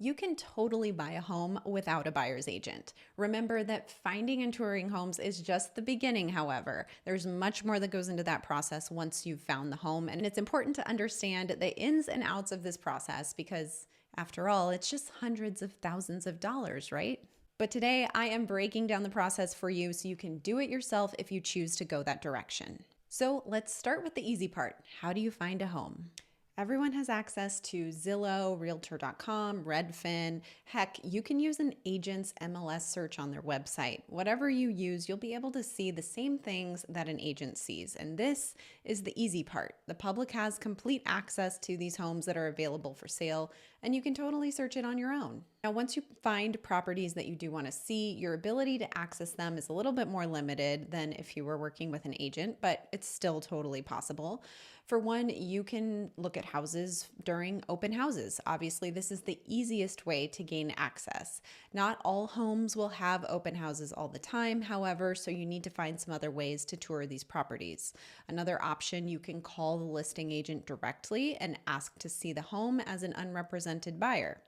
You can totally buy a home without a buyer's agent. Remember that finding and touring homes is just the beginning, however. There's much more that goes into that process once you've found the home, and it's important to understand the ins and outs of this process because, after all, it's just hundreds of thousands of dollars, right? But today I am breaking down the process for you so you can do it yourself if you choose to go that direction. So let's start with the easy part. How do you find a home? Everyone has access to Zillow, Realtor.com, Redfin. Heck, you can use an agent's MLS search on their website. Whatever you use, you'll be able to see the same things that an agent sees. And this is the easy part. The public has complete access to these homes that are available for sale, and you can totally search it on your own. Now, once you find properties that you do want to see, your ability to access them is a little bit more limited than if you were working with an agent, but it's still totally possible. For one, you can look at houses during open houses. Obviously, this is the easiest way to gain access. Not all homes will have open houses all the time, however, so you need to find some other ways to tour these properties. Another option, you can call the listing agent directly and ask to see the home as an unrepresented buyer.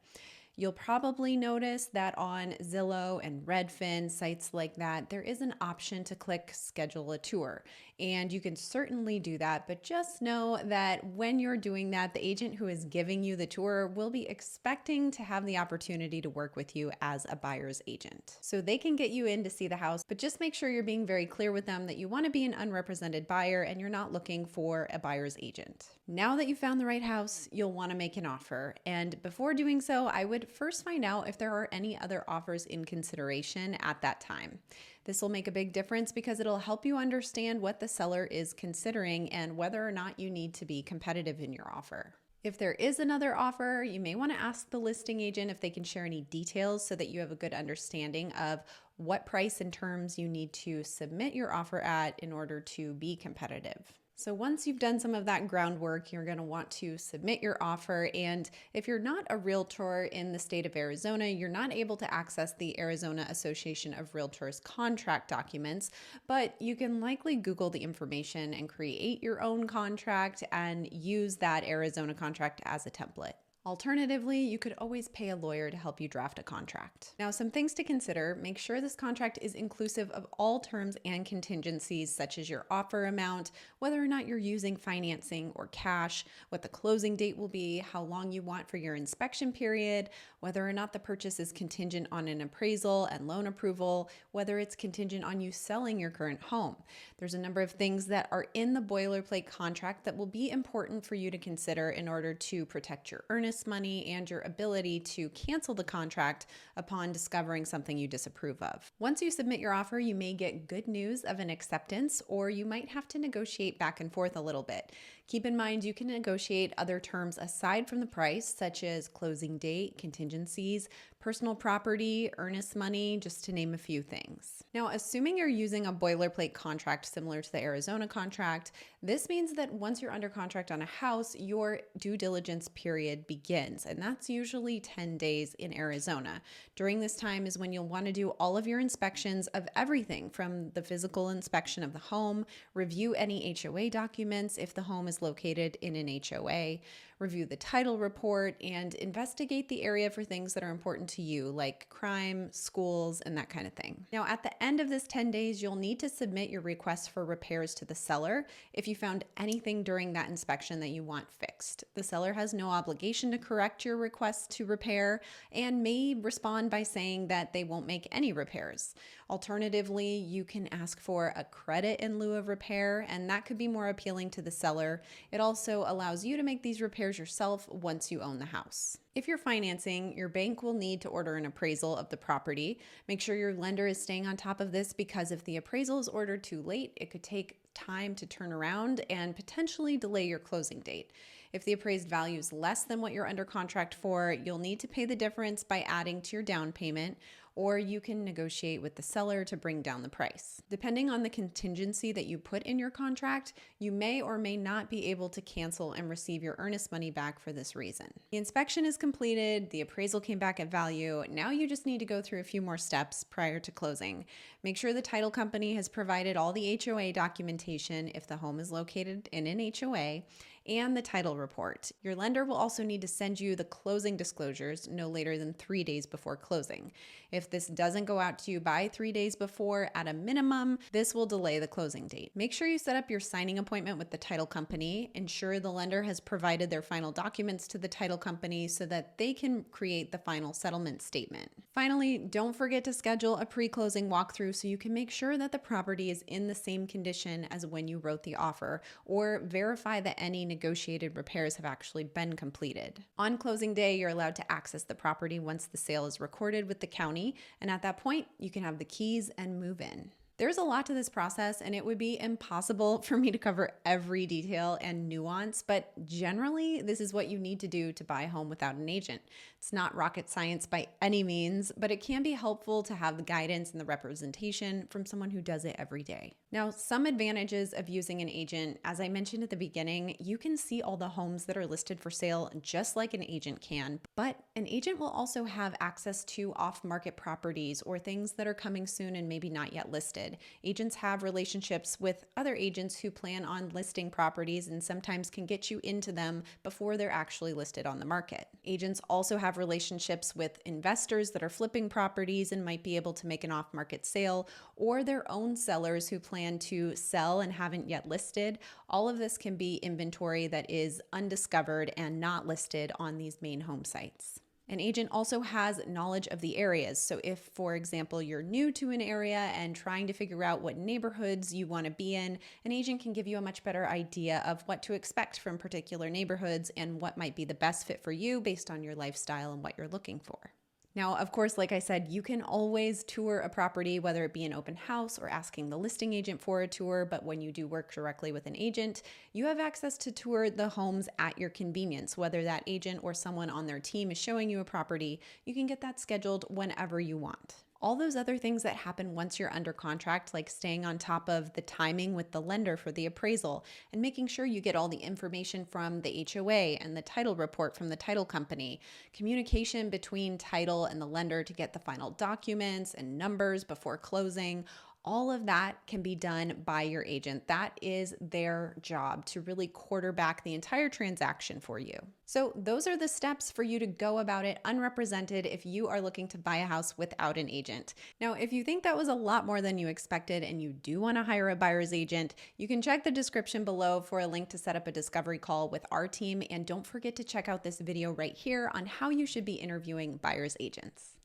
You'll probably notice that on Zillow and Redfin, sites like that, there is an option to click schedule a tour. And you can certainly do that, but just know that when you're doing that, the agent who is giving you the tour will be expecting to have the opportunity to work with you as a buyer's agent. So they can get you in to see the house, but just make sure you're being very clear with them that you want to be an unrepresented buyer and you're not looking for a buyer's agent. Now that you found the right house, you'll want to make an offer. And before doing so, I would first find out if there are any other offers in consideration at that time. This will make a big difference because it'll help you understand what the seller is considering and whether or not you need to be competitive in your offer. If there is another offer, you may want to ask the listing agent if they can share any details so that you have a good understanding of what price and terms you need to submit your offer at in order to be competitive. So once you've done some of that groundwork, you're going to want to submit your offer. And if you're not a realtor in the state of Arizona, you're not able to access the Arizona Association of Realtors contract documents, but you can likely Google the information and create your own contract and use that Arizona contract as a template. Alternatively, you could always pay a lawyer to help you draft a contract. Now, some things to consider: make sure this contract is inclusive of all terms and contingencies, such as your offer amount, whether or not you're using financing or cash, what the closing date will be, how long you want for your inspection period, whether or not the purchase is contingent on an appraisal and loan approval, whether it's contingent on you selling your current home. There's a number of things that are in the boilerplate contract that will be important for you to consider in order to protect your earnest money and your ability to cancel the contract upon discovering something you disapprove of. Once you submit your offer, you may get good news of an acceptance, or you might have to negotiate back and forth a little bit. Keep in mind, you can negotiate other terms aside from the price, such as closing date, contingencies, personal property, earnest money, just to name a few things. Now, assuming you're using a boilerplate contract similar to the Arizona contract, this means that once you're under contract on a house, your due diligence period begins, and that's usually 10 days in Arizona. During this time is when you'll want to do all of your inspections of everything from the physical inspection of the home, review any HOA documents if the home is located in an HOA, review the title report, and investigate the area for things that are important to you, like crime, schools, and that kind of thing. Now, at the end of this 10 days, you'll need to submit your request for repairs to the seller if you found anything during that inspection that you want fixed. The seller has no obligation to correct your request to repair and may respond by saying that they won't make any repairs. Alternatively, you can ask for a credit in lieu of repair, and that could be more appealing to the seller. It also allows you to make these repairs yourself once you own the house. If you're financing, your bank will need to order an appraisal of the property. Make sure your lender is staying on top of this because if the appraisal is ordered too late, it could take time to turn around and potentially delay your closing date. If the appraised value is less than what you're under contract for, you'll need to pay the difference by adding to your down payment, or you can negotiate with the seller to bring down the price. Depending on the contingency that you put in your contract, you may or may not be able to cancel and receive your earnest money back for this reason. The inspection is completed, the appraisal came back at value. Now you just need to go through a few more steps prior to closing. Make sure the title company has provided all the HOA documentation if the home is located in an HOA, and the title report. Your lender will also need to send you the closing disclosures no later than 3 days before closing. If this doesn't go out to you by 3 days before, at a minimum, this will delay the closing date. Make sure you set up your signing appointment with the title company. Ensure the lender has provided their final documents to the title company so that they can create the final settlement statement. Finally, don't forget to schedule a pre-closing walkthrough so you can make sure that the property is in the same condition as when you wrote the offer, or verify that any negotiated repairs have actually been completed. On closing day, you're allowed to access the property once the sale is recorded with the county, and at that point, you can have the keys and move in. There's a lot to this process, and it would be impossible for me to cover every detail and nuance, but generally, this is what you need to do to buy a home without an agent. It's not rocket science by any means, but it can be helpful to have the guidance and the representation from someone who does it every day. Now, some advantages of using an agent, as I mentioned at the beginning, you can see all the homes that are listed for sale just like an agent can, but an agent will also have access to off-market properties or things that are coming soon and maybe not yet listed. Agents have relationships with other agents who plan on listing properties and sometimes can get you into them before they're actually listed on the market. Agents also have relationships with investors that are flipping properties and might be able to make an off-market sale, or their own sellers who plan to sell and haven't yet listed. All of this can be inventory that is undiscovered and not listed on these main home sites. An agent also has knowledge of the areas. So if, for example, you're new to an area and trying to figure out what neighborhoods you want to be in, an agent can give you a much better idea of what to expect from particular neighborhoods and what might be the best fit for you based on your lifestyle and what you're looking for. Now, of course, like I said, you can always tour a property, whether it be an open house or asking the listing agent for a tour, but when you do work directly with an agent, you have access to tour the homes at your convenience. Whether that agent or someone on their team is showing you a property, you can get that scheduled whenever you want. All those other things that happen once you're under contract, like staying on top of the timing with the lender for the appraisal and making sure you get all the information from the HOA and the title report from the title company, communication between title and the lender to get the final documents and numbers before closing. All of that can be done by your agent. That is their job, to really quarterback the entire transaction for you. So those are the steps for you to go about it unrepresented if you are looking to buy a house without an agent. Now, if you think that was a lot more than you expected and you do want to hire a buyer's agent, you can check the description below for a link to set up a discovery call with our team. And don't forget to check out this video right here on how you should be interviewing buyer's agents.